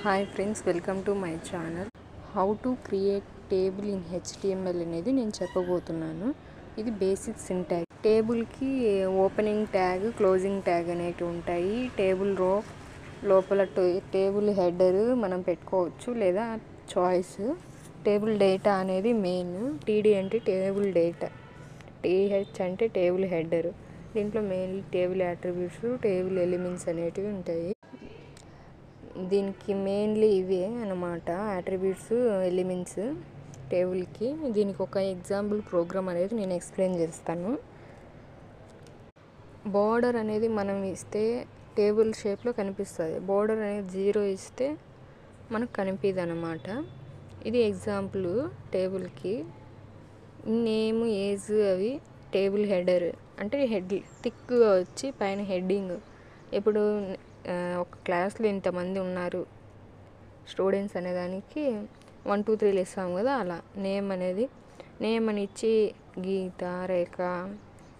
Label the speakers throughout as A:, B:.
A: Hi friends, welcome to my channel. How to create table in HTML అనేది నేను చెప్పబోతున్నాను. ఇది బేసిక్ సింటాక్స్. టేబుల్కి ఓపెనింగ్ ట్యాగ్, క్లోజింగ్ ట్యాగ్ అనేవి ఉంటాయి. టేబుల్ రో లోపల టేబుల్ హెడర్ మనం పెట్టుకోవచ్చు లేదా చాయిస్. టేబుల్ డేటా అనేది మెయిన్. TD అంటే టేబుల్ డేటా, TH అంటే టేబుల్ హెడర్. దీంట్లో mainly table attributes, table elements అనేటివి ఉంటాయి. దీనికి మెయిన్లీ ఇవే అన్నమాట, అట్రిబ్యూట్స్, ఎలిమెంట్స్ టేబుల్కి. దీనికి ఒక ఎగ్జాంపుల్ ప్రోగ్రామ్ అనేది నేను ఎక్స్ప్లెయిన్ చేస్తాను. బోర్డర్ అనేది మనం ఇస్తే టేబుల్ షేప్లో కనిపిస్తుంది. బోర్డర్ అనేది 0 ఇస్తే మనకు కనిపించదు అన్నమాట. ఇది ఎగ్జాంపుల్ టేబుల్కి. నేమ్, ఏజ్ అవి టేబుల్ హెడర్ అంటే హెడ్ థిక్గా వచ్చి పైన హెడ్డింగ్. ఇప్పుడు ఒక క్లాస్లో ఇంతమంది ఉన్నారు స్టూడెంట్స్ అనేదానికి 1 2 3 ఇస్తాం కదా, అలా నేమ్ అనేది నేమ్ అని ఇచ్చి గీత, రేఖ,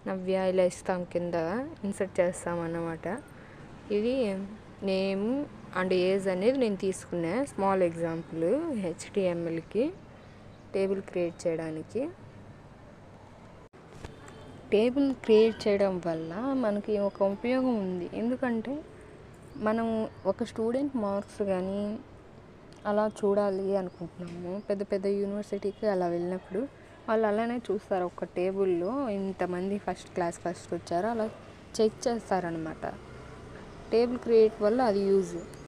A: నవ్య ఇలా ఇస్తాం, కింద ఇన్సర్ట్ చేస్తాం అన్నమాట. ఇది నేమ్ అండ్ ఏజ్ అనేది నేను తీసుకున్నా స్మాల్ ఎగ్జాంపుల్ HTMLకి టేబుల్ క్రియేట్ చేయడానికి. టేబుల్ క్రియేట్ చేయడం వల్ల మనకి ఒక ఉపయోగం ఉంది. ఎందుకంటే మనం ఒక స్టూడెంట్ మార్క్స్ కానీ అలా చూడాలి అనుకుంటున్నాము. పెద్ద పెద్ద యూనివర్సిటీకి అలా వెళ్ళినప్పుడు వాళ్ళు అలానే చూస్తారు. ఒక టేబుల్లో ఇంతమంది ఫస్ట్ వచ్చారో అలా చెక్ చేస్తారనమాట. టేబుల్ క్రియేట్ వల్ల అది యూజ్.